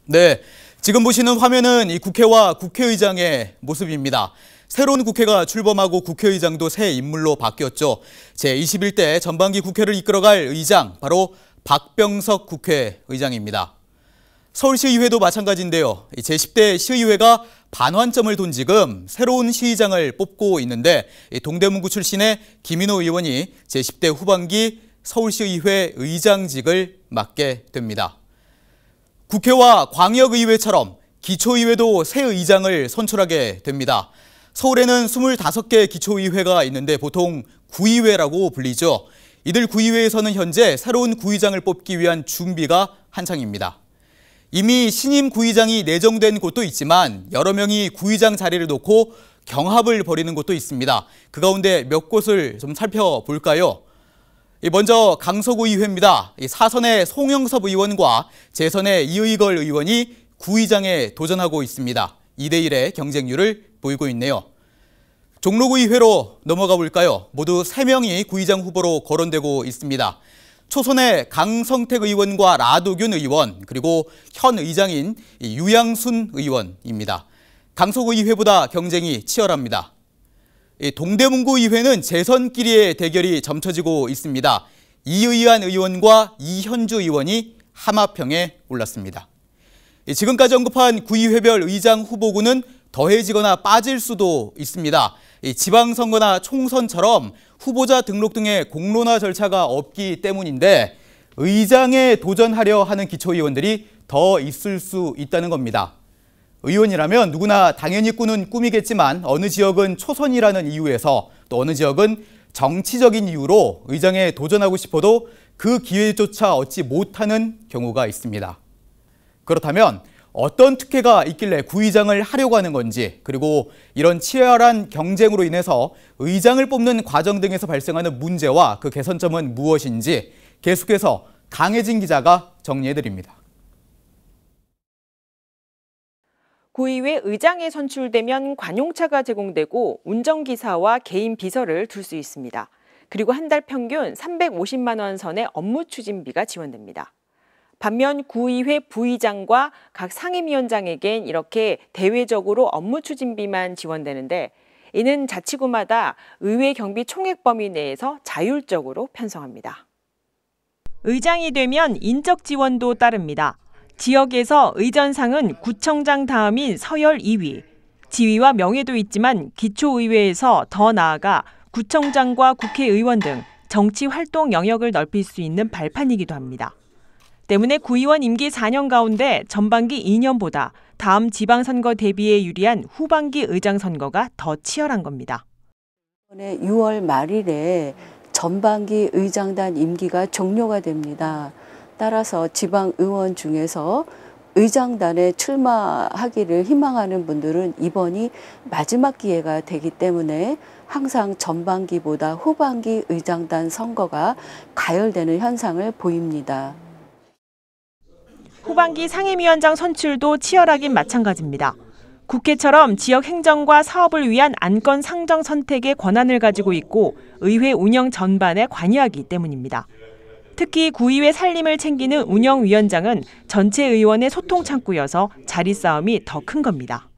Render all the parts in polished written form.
네, 지금 보시는 화면은 이 국회와 국회의장의 모습입니다. 새로운 국회가 출범하고 국회의장도 새 인물로 바뀌었죠. 제21대 전반기 국회를 이끌어갈 의장, 바로 박병석 국회의장입니다. 서울시의회도 마찬가지인데요. 제10대 시의회가 반환점을 돈 지금 새로운 시의장을 뽑고 있는데 동대문구 출신의 김인호 의원이 제10대 후반기 서울시의회 의장직을 맡게 됩니다. 국회와 광역의회처럼 기초의회도 새 의장을 선출하게 됩니다. 서울에는 25개 기초의회가 있는데 보통 구의회라고 불리죠. 이들 구의회에서는 현재 새로운 구의장을 뽑기 위한 준비가 한창입니다. 이미 신임 구의장이 내정된 곳도 있지만 여러 명이 구의장 자리를 놓고 경합을 벌이는 곳도 있습니다. 그 가운데 몇 곳을 좀 살펴볼까요? 먼저 강서구의회입니다. 사선의 송영섭 의원과 재선의 이의걸 의원이 구의장에 도전하고 있습니다. 2대1의 경쟁률을 보이고 있네요. 종로구의회로 넘어가 볼까요? 모두 3명이 구의장 후보로 거론되고 있습니다. 초선의 강성택 의원과 라도균 의원, 그리고 현 의장인 유양순 의원입니다. 강서구의회보다 경쟁이 치열합니다. 동대문구 의회는 재선끼리의 대결이 점쳐지고 있습니다. 이의한 의원과 이현주 의원이 하마평에 올랐습니다. 지금까지 언급한 구의회별 의장 후보군은 더해지거나 빠질 수도 있습니다. 지방선거나 총선처럼 후보자 등록 등의 공론화 절차가 없기 때문인데 의장에 도전하려 하는 기초의원들이 더 있을 수 있다는 겁니다. 의원이라면 누구나 당연히 꾸는 꿈이겠지만 어느 지역은 초선이라는 이유에서 또 어느 지역은 정치적인 이유로 의장에 도전하고 싶어도 그 기회조차 얻지 못하는 경우가 있습니다. 그렇다면 어떤 특혜가 있길래 구의장을 하려고 하는 건지, 그리고 이런 치열한 경쟁으로 인해서 의장을 뽑는 과정 등에서 발생하는 문제와 그 개선점은 무엇인지 계속해서 강혜진 기자가 정리해드립니다. 구의회 의장에 선출되면 관용차가 제공되고 운전기사와 개인 비서를 둘 수 있습니다. 그리고 한 달 평균 350만 원 선의 업무 추진비가 지원됩니다. 반면 구의회 부의장과 각 상임위원장에겐 이렇게 대외적으로 업무 추진비만 지원되는데 이는 자치구마다 의회 경비 총액 범위 내에서 자율적으로 편성합니다. 의장이 되면 인적 지원도 따릅니다. 지역에서 의전상은 구청장 다음인 서열 2위, 지위와 명예도 있지만 기초의회에서 더 나아가 구청장과 국회의원 등 정치 활동 영역을 넓힐 수 있는 발판이기도 합니다. 때문에 구의원 임기 4년 가운데 전반기 2년보다 다음 지방선거 대비에 유리한 후반기 의장 선거가 더 치열한 겁니다. 이번에 6월 말일에 전반기 의장단 임기가 종료가 됩니다. 따라서 지방의원 중에서 의장단에 출마하기를 희망하는 분들은 이번이 마지막 기회가 되기 때문에 항상 전반기보다 후반기 의장단 선거가 가열되는 현상을 보입니다. 후반기 상임위원장 선출도 치열하긴 마찬가지입니다. 국회처럼 지역 행정과 사업을 위한 안건 상정 선택의 권한을 가지고 있고 의회 운영 전반에 관여하기 때문입니다. 특히 구의회 살림을 챙기는 운영위원장은 전체 의원의 소통 창구여서 자리 싸움이 더 큰 겁니다.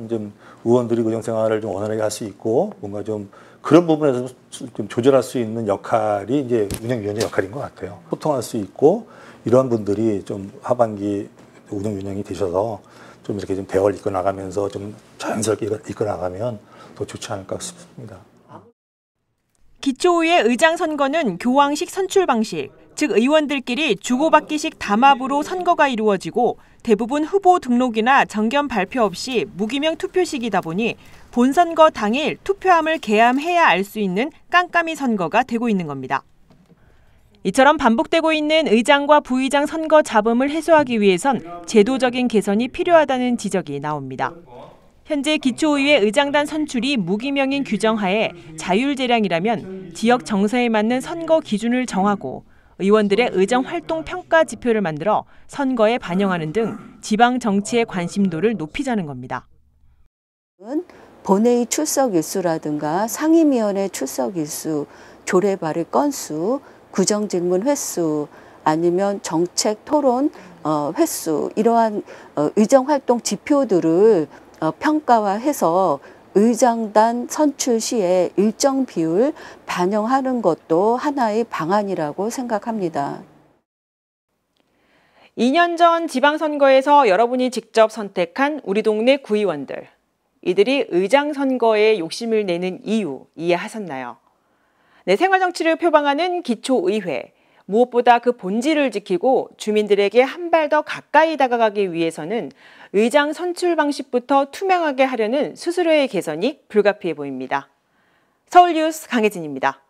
좀 의원들이 의정 생활을 좀 원활하게 할 수 있고 뭔가 좀 그런 부분에서 좀 조절할 수 있는 역할이 이제 운영위원의 역할인 것 같아요. 소통할 수 있고 이런 분들이 좀 하반기 운영위원장이 되셔서 좀 이렇게 좀 대화를 이끌어 나가면서 좀 자연스럽게 이끌어 나가면 더 좋지 않을까 싶습니다. 기초의회 의장 선거는 교황식 선출 방식, 즉 의원들끼리 주고받기식 담합으로 선거가 이루어지고 대부분 후보 등록이나 정견 발표 없이 무기명 투표식이다 보니 본선거 당일 투표함을 개함해야 알 수 있는 깜깜이 선거가 되고 있는 겁니다. 이처럼 반복되고 있는 의장과 부의장 선거 잡음을 해소하기 위해선 제도적인 개선이 필요하다는 지적이 나옵니다. 현재 기초의회 의장단 선출이 무기명인 규정하에 자율재량이라면 지역 정서에 맞는 선거 기준을 정하고 의원들의 의정 활동 평가 지표를 만들어 선거에 반영하는 등 지방 정치의 관심도를 높이자는 겁니다. 본회의 출석 일수라든가 상임위원회 출석 일수, 조례 발의 건수, 구정질문 횟수, 아니면 정책 토론, 횟수, 이러한 의정 활동 지표들을 평가화해서 의장단 선출 시에 일정 비율 반영하는 것도 하나의 방안이라고 생각합니다. 2년 전 지방선거에서 여러분이 직접 선택한 우리 동네 구의원들. 이들이 의장 선거에 욕심을 내는 이유 이해하셨나요? 네, 생활정치를 표방하는 기초의회. 무엇보다 그 본질을 지키고 주민들에게 한 발 더 가까이 다가가기 위해서는 의장 선출 방식부터 투명하게 하려는 스스로의 개선이 불가피해 보입니다. 서울뉴스 강혜진입니다.